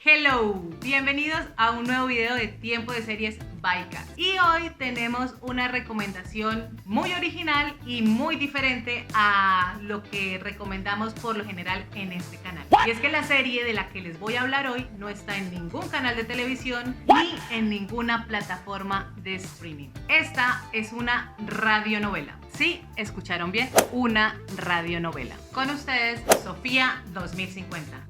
Hello, bienvenidos a un nuevo video de Tiempo de Series by Kat. Y hoy tenemos una recomendación muy original y muy diferente a lo que recomendamos por lo general en este canal. Y es que la serie de la que les voy a hablar hoy no está en ningún canal de televisión ni en ninguna plataforma de streaming. Esta es una radionovela. Sí, escucharon bien, una radionovela. Con ustedes, Sofía 2050.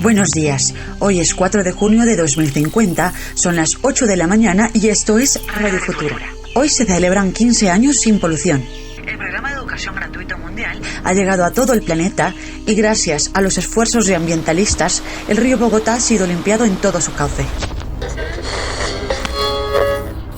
Buenos días, hoy es 4 de junio de 2050, son las 8 de la mañana y esto es Radio Futura. Hoy se celebran 15 años sin polución. El programa de educación gratuito mundial ha llegado a todo el planeta y gracias a los esfuerzos de ambientalistas, el río Bogotá ha sido limpiado en todo su cauce.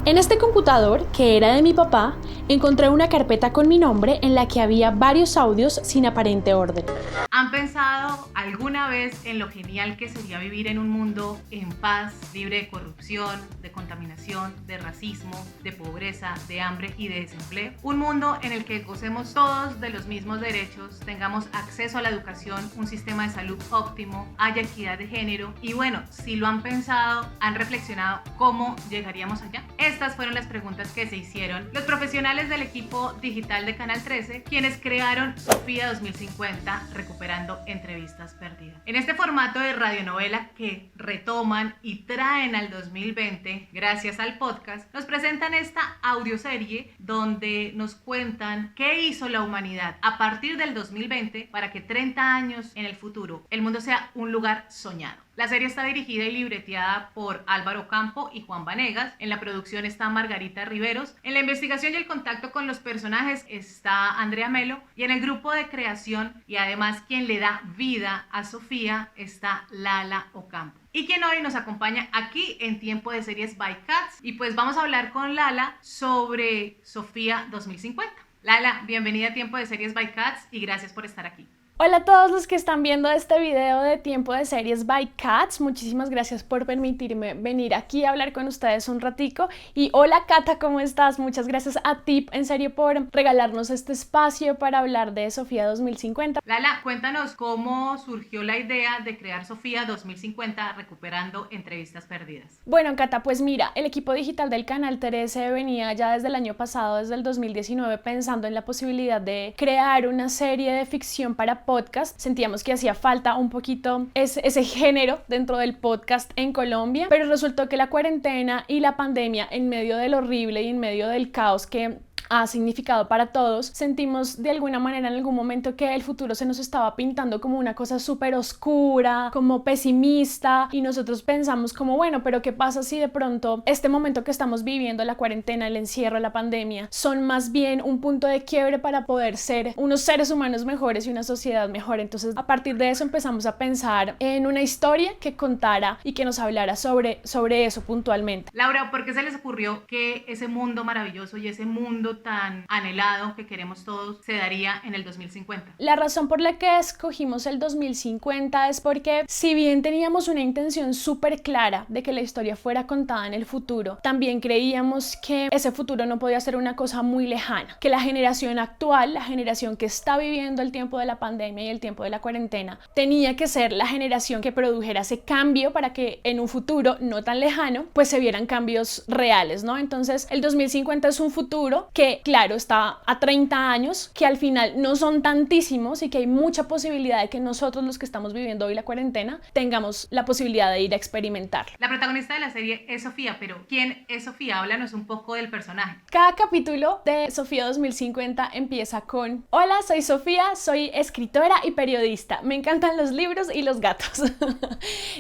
En este computador, que era de mi papá, encontré una carpeta con mi nombre en la que había varios audios sin aparente orden. ¿Han pensado alguna vez en lo genial que sería vivir en un mundo en paz, libre de corrupción, de contaminación, de racismo, de pobreza, de hambre y de desempleo? Un mundo en el que gocemos todos de los mismos derechos, tengamos acceso a la educación, un sistema de salud óptimo, haya equidad de género y bueno, si lo han pensado, han reflexionado cómo llegaríamos allá. Estas fueron las preguntas que se hicieron los profesionales del equipo digital de Canal 13, quienes crearon Sofía 2050, recuperando entrevistas perdidas. En este formato de radionovela que retoman y traen al 2020, gracias al podcast, nos presentan esta audioserie donde nos cuentan qué hizo la humanidad a partir del 2020 para que 30 años en el futuro el mundo sea un lugar soñado. La serie está dirigida y libreteada por Álvaro Campo y Juan Vanegas. En la producción está Margarita Riveros. En la investigación y el contacto con los personajes está Andrea Melo. Y en el grupo de creación y además quien le da vida a Sofía está Lala Ocampo. Y quien hoy nos acompaña aquí en Tiempo de Series by Kat. Y pues vamos a hablar con Lala sobre Sofía 2050. Lala, bienvenida a Tiempo de Series by Kat y gracias por estar aquí. Hola a todos los que están viendo este video de Tiempo de Series by Kat. Muchísimas gracias por permitirme venir aquí a hablar con ustedes un ratico. Y hola Cata, ¿cómo estás? Muchas gracias a ti, en serio, por regalarnos este espacio para hablar de Sofía 2050. Lala, cuéntanos cómo surgió la idea de crear Sofía 2050 recuperando entrevistas perdidas. Bueno, Cata, pues mira, el equipo digital del Canal 13 venía ya desde el año pasado, desde el 2019, pensando en la posibilidad de crear una serie de ficción para podcast. Sentíamos que hacía falta un poquito ese género dentro del podcast en Colombia, pero resultó que la cuarentena y la pandemia, en medio del horrible y en medio del caos que ha significado para todos, sentimos de alguna manera en algún momento que el futuro se nos estaba pintando como una cosa súper oscura, como pesimista, y nosotros pensamos como, bueno, pero ¿qué pasa si de pronto este momento que estamos viviendo, la cuarentena, el encierro, la pandemia, son más bien un punto de quiebre para poder ser unos seres humanos mejores y una sociedad mejor? Entonces, a partir de eso empezamos a pensar en una historia que contara y que nos hablara sobre eso puntualmente. Laura, ¿por qué se les ocurrió que ese mundo maravilloso y ese mundo tan anhelado que queremos todos se daría en el 2050? La razón por la que escogimos el 2050 es porque, si bien teníamos una intención súper clara de que la historia fuera contada en el futuro, también creíamos que ese futuro no podía ser una cosa muy lejana, que la generación actual, la generación que está viviendo el tiempo de la pandemia y el tiempo de la cuarentena, tenía que ser la generación que produjera ese cambio para que en un futuro no tan lejano pues se vieran cambios reales, ¿no? Entonces el 2050 es un futuro que, claro, está a 30 años, que al final no son tantísimos y que hay mucha posibilidad de que nosotros, los que estamos viviendo hoy la cuarentena, tengamos la posibilidad de ir a experimentarlo. La protagonista de la serie es Sofía, pero ¿quién es Sofía? Háblanos un poco del personaje. Cada capítulo de Sofía 2050 empieza con: hola, soy Sofía, soy escritora y periodista, me encantan los libros y los gatos.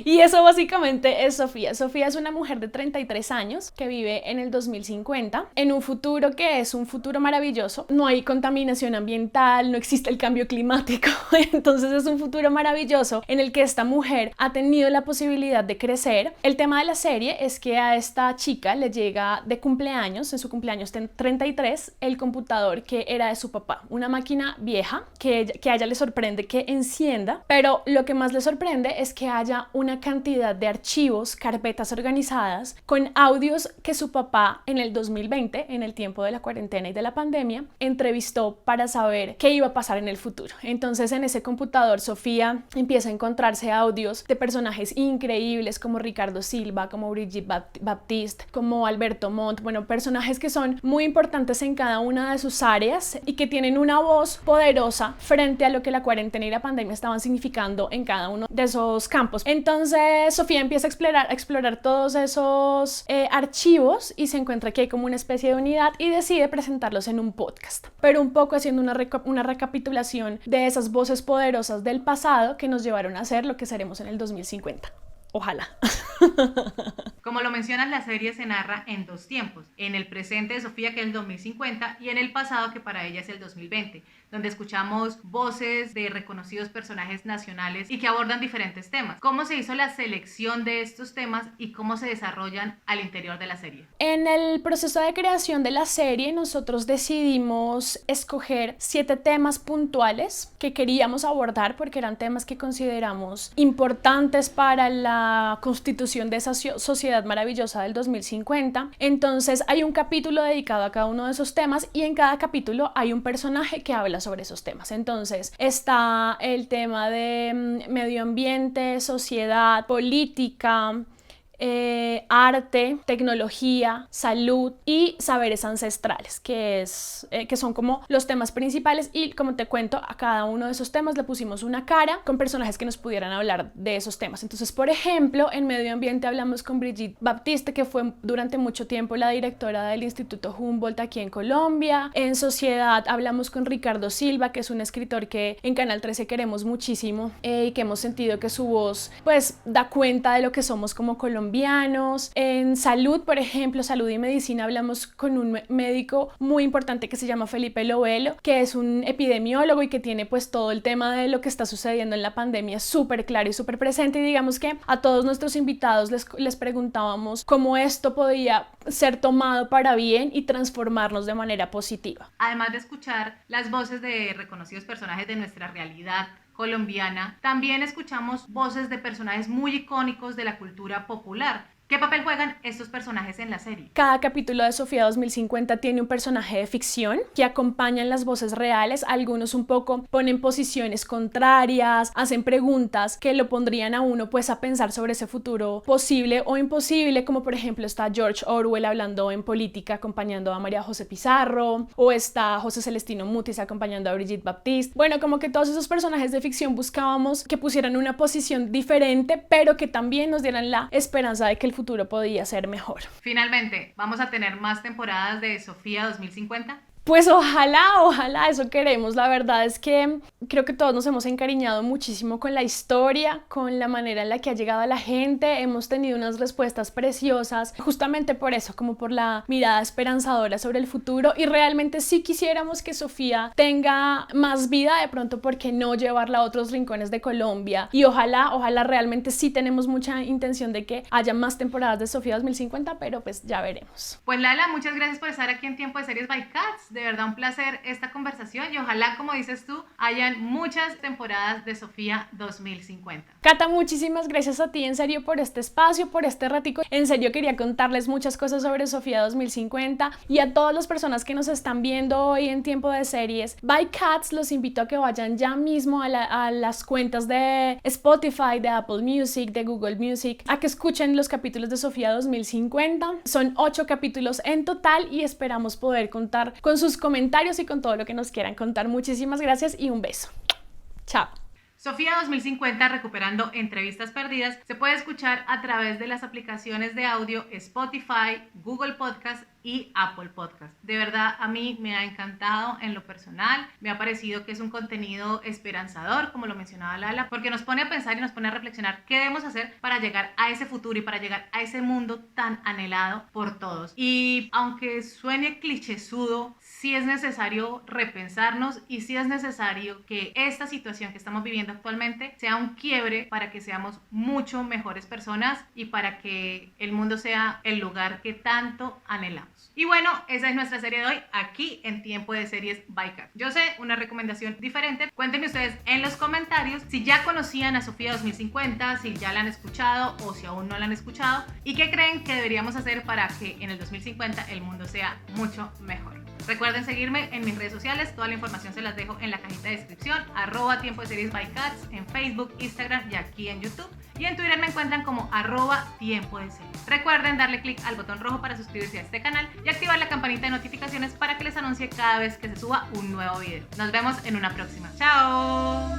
Y eso básicamente es Sofía. Sofía es una mujer de 33 años que vive en el 2050, en un futuro que es un futuro maravilloso. No hay contaminación ambiental, no existe el cambio climático. Entonces es un futuro maravilloso en el que esta mujer ha tenido la posibilidad de crecer. El tema de la serie es que a esta chica le llega de cumpleaños, en su cumpleaños 33, el computador que era de su papá, una máquina vieja que a ella le sorprende que encienda, pero lo que más le sorprende es que haya una cantidad de archivos, carpetas organizadas con audios que su papá en el 2020, en el tiempo de la cuarentena, cuarentena y de la pandemia, entrevistó para saber qué iba a pasar en el futuro. Entonces en ese computador Sofía empieza a encontrarse audios de personajes increíbles como Ricardo Silva, como Brigitte Baptiste, como Alberto Montt, bueno, personajes que son muy importantes en cada una de sus áreas y que tienen una voz poderosa frente a lo que la cuarentena y la pandemia estaban significando en cada uno de esos campos. Entonces Sofía empieza a explorar todos esos archivos y se encuentra que hay como una especie de unidad y decide presentarlos en un podcast, pero un poco haciendo una recapitulación de esas voces poderosas del pasado que nos llevaron a ser lo que seremos en el 2050. Ojalá. Como lo mencionas, la serie se narra en dos tiempos, en el presente de Sofía, que es el 2050, y en el pasado, que para ella es el 2020, donde escuchamos voces de reconocidos personajes nacionales y que abordan diferentes temas. ¿Cómo se hizo la selección de estos temas y cómo se desarrollan al interior de la serie? En el proceso de creación de la serie, nosotros decidimos escoger 7 temas puntuales que queríamos abordar porque eran temas que consideramos importantes para la constitución de esa sociedad maravillosa del 2050. Entonces hay un capítulo dedicado a cada uno de esos temas y en cada capítulo hay un personaje que habla sobre esos temas. Entonces está el tema de medio ambiente, sociedad, política, arte, tecnología, salud y saberes ancestrales, que son como los temas principales, y como te cuento, a cada uno de esos temas le pusimos una cara con personajes que nos pudieran hablar de esos temas. Entonces, por ejemplo, en medio ambiente hablamos con Brigitte Baptiste, que fue durante mucho tiempo la directora del Instituto Humboldt aquí en Colombia. En sociedad hablamos con Ricardo Silva, que es un escritor que en Canal 13 queremos muchísimo y que hemos sentido que su voz pues da cuenta de lo que somos como colombianos. En salud, por ejemplo, salud y medicina, hablamos con un médico muy importante que se llama Felipe Lovelo, que es un epidemiólogo y que tiene pues todo el tema de lo que está sucediendo en la pandemia súper claro y súper presente, y digamos que a todos nuestros invitados les preguntábamos cómo esto podía ser tomado para bien y transformarnos de manera positiva. Además de escuchar las voces de reconocidos personajes de nuestra realidad colombiana, también escuchamos voces de personajes muy icónicos de la cultura popular. ¿Qué papel juegan estos personajes en la serie? Cada capítulo de Sofía 2050 tiene un personaje de ficción que acompañan las voces reales. Algunos un poco ponen posiciones contrarias, hacen preguntas que lo pondrían a uno pues a pensar sobre ese futuro posible o imposible, como por ejemplo está George Orwell hablando en política acompañando a María José Pizarro, o está José Celestino Mutis acompañando a Brigitte Baptiste. Bueno, como que todos esos personajes de ficción buscábamos que pusieran una posición diferente, pero que también nos dieran la esperanza de que el futuro podía ser mejor. Finalmente, ¿vamos a tener más temporadas de Sofía 2050? Pues ojalá, eso queremos. La verdad es que creo que todos nos hemos encariñado muchísimo con la historia, con la manera en la que ha llegado a la gente. Hemos tenido unas respuestas preciosas, justamente por eso, como por la mirada esperanzadora sobre el futuro, y realmente sí quisiéramos que Sofía tenga más vida, de pronto, ¿por qué no llevarla a otros rincones de Colombia? Y ojalá realmente sí tenemos mucha intención de que haya más temporadas de Sofía 2050, pero pues ya veremos. Pues Lala, muchas gracias por estar aquí en Tiempo de Series by Cats. De verdad un placer esta conversación y ojalá, como dices tú, hayan muchas temporadas de Sofía 2050. Cata, muchísimas gracias a ti, en serio, por este espacio, por este ratico. En serio quería contarles muchas cosas sobre Sofía 2050, y a todas las personas que nos están viendo hoy en Tiempo de Series by Cats, los invito a que vayan ya mismo a las cuentas de Spotify, de Apple Music, de Google Music, a que escuchen los capítulos de Sofía 2050. Son 8 capítulos en total y esperamos poder contar con sus comentarios y con todo lo que nos quieran contar. Muchísimas gracias y un beso. Chao. Sofía 2050, recuperando entrevistas perdidas, se puede escuchar a través de las aplicaciones de audio Spotify, Google Podcast y Apple Podcast. De verdad, a mí me ha encantado en lo personal. Me ha parecido que es un contenido esperanzador, como lo mencionaba Lala, porque nos pone a pensar y nos pone a reflexionar qué debemos hacer para llegar a ese futuro y para llegar a ese mundo tan anhelado por todos. Y aunque suene clichésudo, sí es necesario repensarnos y sí es necesario que esta situación que estamos viviendo actualmente sea un quiebre para que seamos mucho mejores personas y para que el mundo sea el lugar que tanto anhelamos. Y bueno, esa es nuestra serie de hoy aquí en Tiempo de Series by Cat. Yo sé, una recomendación diferente. Cuéntenme ustedes en los comentarios si ya conocían a Sofía 2050, si ya la han escuchado o si aún no la han escuchado, y qué creen que deberíamos hacer para que en el 2050 el mundo sea mucho mejor. Recuerden seguirme en mis redes sociales, toda la información se las dejo en la cajita de descripción, @tiempo de series by Cats, en Facebook, Instagram y aquí en YouTube. Y en Twitter me encuentran como @tiempo de series. Recuerden darle click al botón rojo para suscribirse a este canal y activar la campanita de notificaciones para que les anuncie cada vez que se suba un nuevo video. Nos vemos en una próxima. ¡Chao!